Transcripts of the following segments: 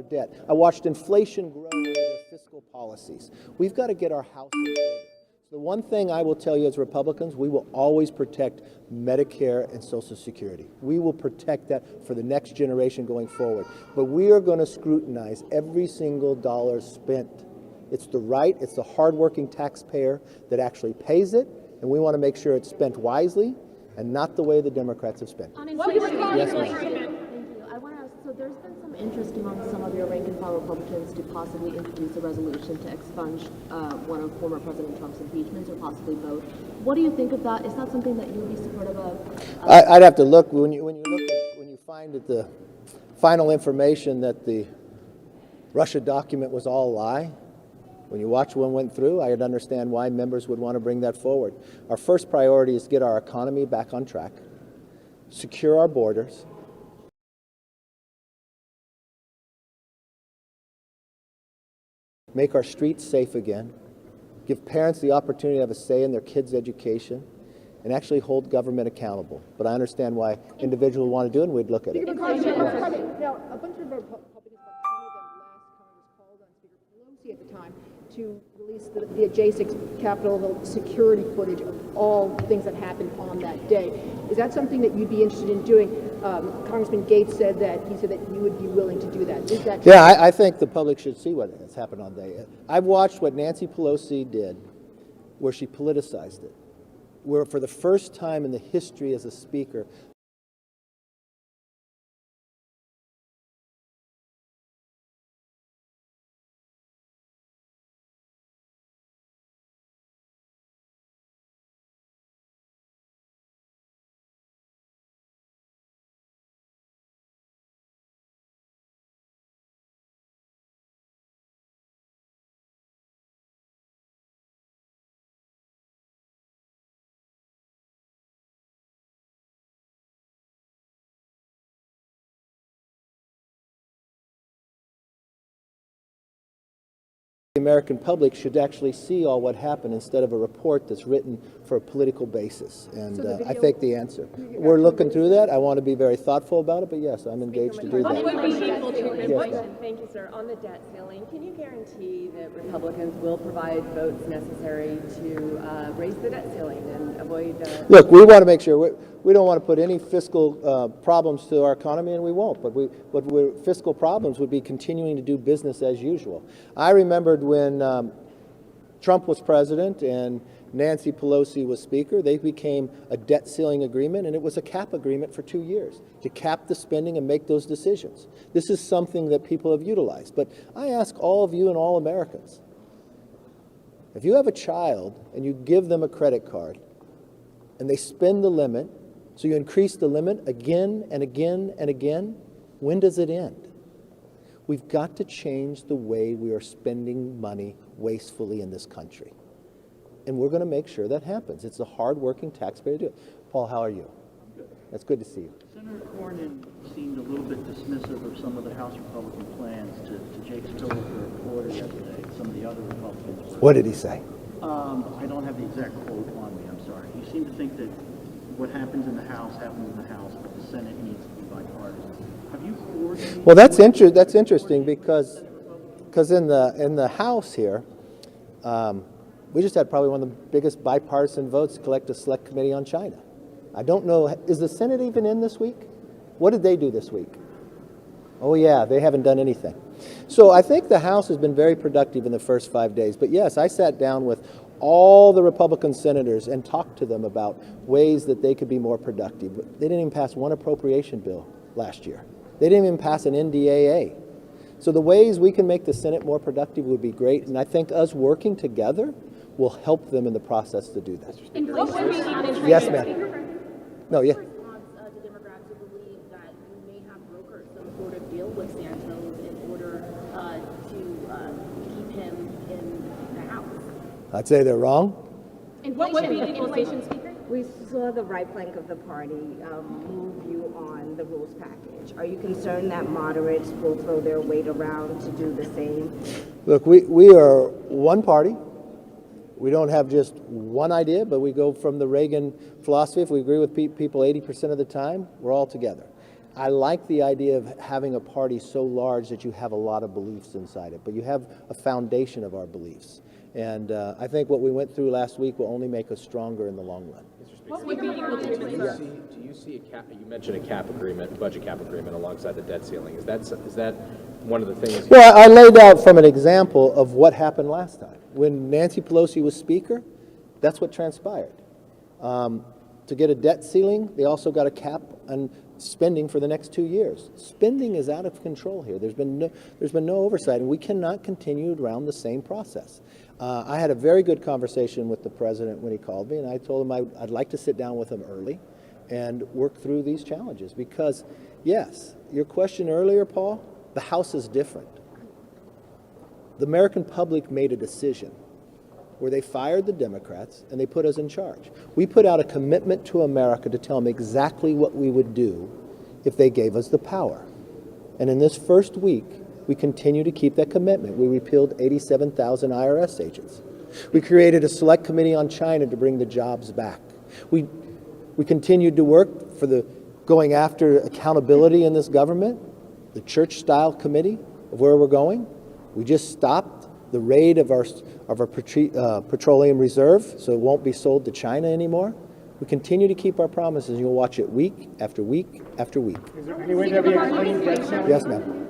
debt. I watched inflation grow under their fiscal policies. We've got to get our house in order. So the one thing I will tell you as Republicans, we will always protect Medicare and Social Security. We will protect that for the next generation going forward. But we are going to scrutinize every single dollar spent. It's the right, it's the hardworking taxpayer that actually pays it, and we want to make sure it's spent wisely and not the way the Democrats have spent. On inflation, Yes, thank ma'am. you. I want to ask, so there's been some interest among some of your rank-and-file Republicans to possibly introduce a resolution to expunge one of former President Trump's impeachments, or possibly both. What do you think of that? Is that something that you would be supportive of? I'd have to look when you find that the final information that the Russia document was all a lie. When you watch what went through, I'd understand why members would want to bring that forward. Our first priority is to get our economy back on track, secure our borders, make our streets safe again, give parents the opportunity to have a say in their kids' education, and actually hold government accountable. But I understand why individuals want to do it, and we'd look at it. Now, a bunch of Republicans, about 20 of them last Congress called on Speaker Pelosi at the time to release the adjacent Capitol security footage of all things that happened on that day. Is that something that you'd be interested in doing? Congressman Gates said that you would be willing to do that. Is that true? Yeah, I think the public should see what has happened on that day. I've watched what Nancy Pelosi did, where she politicized it, where for the first time in the history as a speaker, the American public should actually see all what happened instead of a report that's written for a political basis. And I think the answer. We're looking through that. I want to be very thoughtful about it, but yes, I'm engaged to do It would that. be equal treatment. Yes, ma'am. Thank you, sir. On the debt ceiling, can you guarantee that Republicans will provide votes necessary to raise the debt ceiling and avoid? Look, we want to make sure we don't want to put any fiscal problems to our economy, and we won't. But fiscal problems would be continuing to do business as usual. I remembered when Trump was president and Nancy Pelosi was speaker, they became a debt ceiling agreement, and it was a cap agreement for 2 years to cap the spending and make those decisions. This is something that people have utilized. But I ask all of you and all Americans, if you have a child and you give them a credit card and they spend the limit, so you increase the limit again and again and again, when does it end? We've got to change the way we are spending money wastefully in this country. And we're going to make sure that happens. It's a hard-working taxpayer to do it. Paul, how are you? Good. That's good to see you. Senator Cornyn seemed a little bit dismissive of some of the House Republican plans to Jake Spilliker at Florida yesterday, and some of the other Republicans. What did he say? I don't have the exact quote on me, I'm sorry. He seemed to think that what happens in the House happens in the House, but the Senate needs to be bipartisan. Have you coordinated? Well, that's interesting because in the House here, we just had probably one of the biggest bipartisan votes to collect a select committee on China. I don't know, is the Senate even in this week? What did they do this week? Oh yeah, they haven't done anything. So I think the House has been very productive in the first 5 days. But yes, I sat down with all the Republican senators and talked to them about ways that they could be more productive. They didn't even pass one appropriation bill last year. They didn't even pass an NDAA. So the ways we can make the Senate more productive would be great, and I think us working together will help them in the process to do that. Yes, ma'am. No, yeah. The Democrats who believe that you may have brokered some sort of deal with Santos in order to keep him in the House. I'd say they're wrong. What would be the inflation, Speaker? We saw the right flank of the party move you on the rules package. Are you concerned that moderates will throw their weight around to do the same? Look, we are one party. We don't have just one idea, but we go from the Reagan philosophy. If we agree with people 80% of the time, we're all together. I like the idea of having a party so large that you have a lot of beliefs inside it, but you have a foundation of our beliefs. And I think what we went through last week will only make us stronger in the long run. Do you see a cap? You mentioned a cap agreement, a budget cap agreement, alongside the debt ceiling. Is that one of the things? Well, I laid out from an example of what happened last time. When Nancy Pelosi was Speaker, that's what transpired. To get a debt ceiling, they also got a cap on spending for the next 2 years. Spending is out of control here. There's been no oversight, and we cannot continue around the same process. I had a very good conversation with the president when he called me, and I told him I'd like to sit down with him early and work through these challenges. Because, yes, your question earlier, Paul, the House is different. The American public made a decision where they fired the Democrats and they put us in charge. We put out a commitment to America to tell them exactly what we would do if they gave us the power. And in this first week, we continue to keep that commitment. We repealed 87,000 IRS agents. We created a select committee on China to bring the jobs back. We continued to work for the going after accountability in this government, the church-style committee of where we're going. We just stopped the raid of our petroleum reserve, so it won't be sold to China anymore. We continue to keep our promises, and you'll watch it week after week after week. Is there any way that we can clean debt ceiling? Yes, ma'am.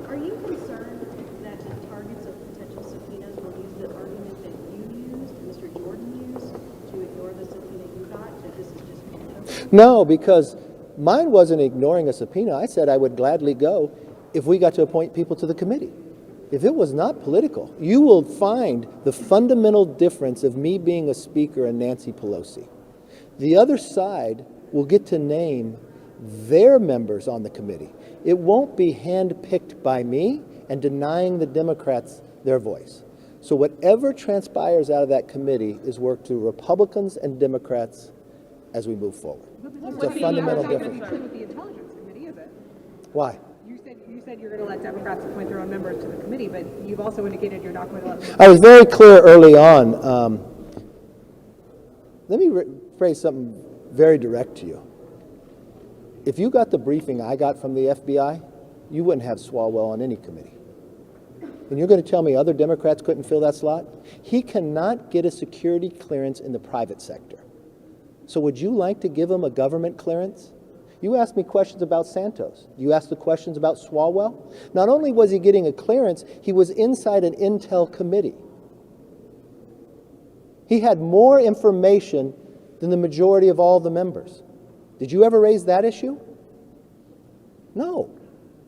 Are you concerned that the targets of potential subpoenas will use the argument that you used, Mr. Jordan used, to ignore the subpoena you got, that this is just political? No, because mine wasn't ignoring a subpoena. I said I would gladly go if we got to appoint people to the committee. If it was not political, you will find the fundamental difference of me being a speaker and Nancy Pelosi. The other side will get to name their members on the committee. It won't be handpicked by me and denying the Democrats their voice. So whatever transpires out of that committee is worked through Republicans and Democrats as we move forward. It's a fundamental difference. With the Intelligence Committee, is it? Why? You said you're going to let Democrats appoint their own members to the committee, but you've also indicated you're not going to let them. I was very clear early on. Let me phrase something very direct to you. If you got the briefing I got from the FBI, you wouldn't have Swalwell on any committee. And you're going to tell me other Democrats couldn't fill that slot? He cannot get a security clearance in the private sector. So would you like to give him a government clearance? You asked me questions about Santos. You asked the questions about Swalwell. Not only was he getting a clearance, he was inside an intel committee. He had more information than the majority of all the members. Did you ever raise that issue? No,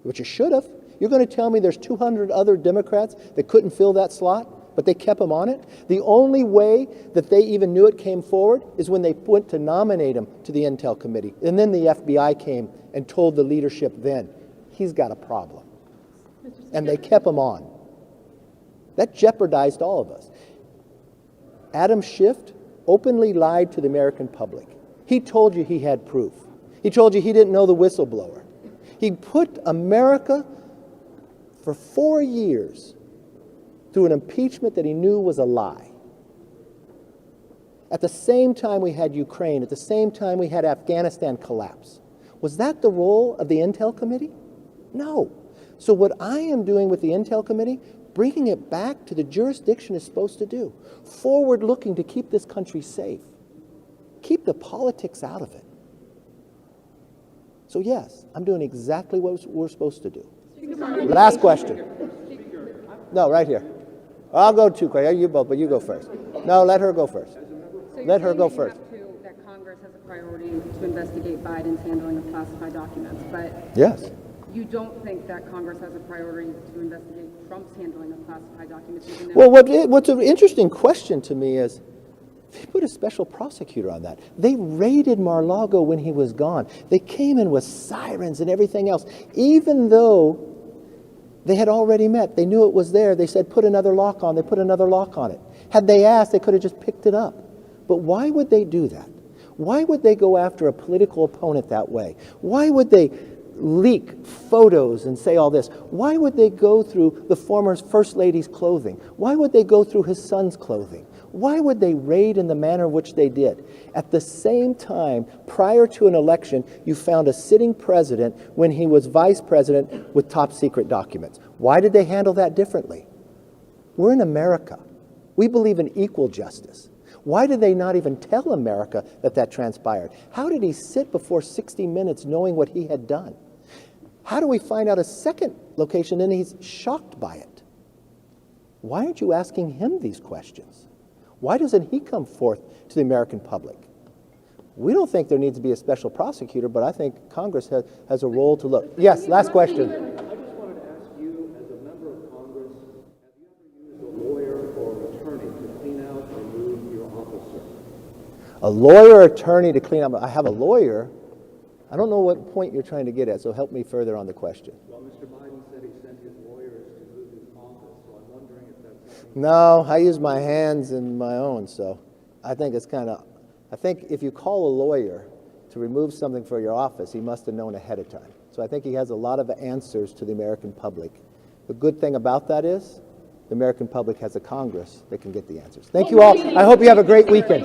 but you should have. You're going to tell me there's 200 other Democrats that couldn't fill that slot, but they kept him on it? The only way that they even knew it came forward is when they went to nominate him to the Intel Committee. And then the FBI came and told the leadership then, he's got a problem. And they kept him on. That jeopardized all of us. Adam Schiff openly lied to the American public. He told you he had proof. He told you he didn't know the whistleblower. He put America for 4 years through an impeachment that he knew was a lie. At the same time we had Ukraine, at the same time we had Afghanistan collapse. Was that the role of the Intel Committee? No. So what I am doing with the Intel Committee, bringing it back to the jurisdiction it's supposed to do. Forward-looking to keep this country safe. Keep the politics out of it. So yes, I'm doing exactly what we're supposed to do. Last question. No, right here. I'll go too quick. You both, but you go first. No, let her go first. Let her go first. That Congress has a priority to investigate Biden's handling of classified documents, but Yes. you don't think that Congress has a priority to investigate Trump's handling of classified documents? Even though Well, what's an interesting question to me is, they put a special prosecutor on that. They raided Mar-a-Lago when he was gone. They came in with sirens and everything else. Even though they had already met, they knew it was there. They said, put another lock on. They put another lock on it. Had they asked, they could have just picked it up. But why would they do that? Why would they go after a political opponent that way? Why would they leak photos and say all this? Why would they go through the former First Lady's clothing? Why would they go through his son's clothing? Why would they raid in the manner in which they did? At the same time, prior to an election, you found a sitting president when he was vice president with top secret documents. Why did they handle that differently? We're in America. We believe in equal justice. Why did they not even tell America that that transpired? How did he sit before 60 Minutes knowing what he had done? How do we find out a second location and he's shocked by it? Why aren't you asking him these questions? Why doesn't he come forth to the American public? We don't think there needs to be a special prosecutor, but I think Congress has a role to look. Yes, last question. I just wanted to ask you, as a member of Congress, have you ever used a lawyer or an attorney to clean out or remove your officer? A lawyer or attorney to clean up. I have a lawyer. I don't know what point you're trying to get at, so help me further on the question. Well, Mr. Biden said he sent his lawyers to move his office, so I'm wondering if that's something... No, I use my hands and my own, so I think it's kind of, I think if you call a lawyer to remove something for your office, he must have known ahead of time. So I think he has a lot of answers to the American public. The good thing about that is the American public has a Congress that can get the answers. Thank you all. I hope you have a great weekend.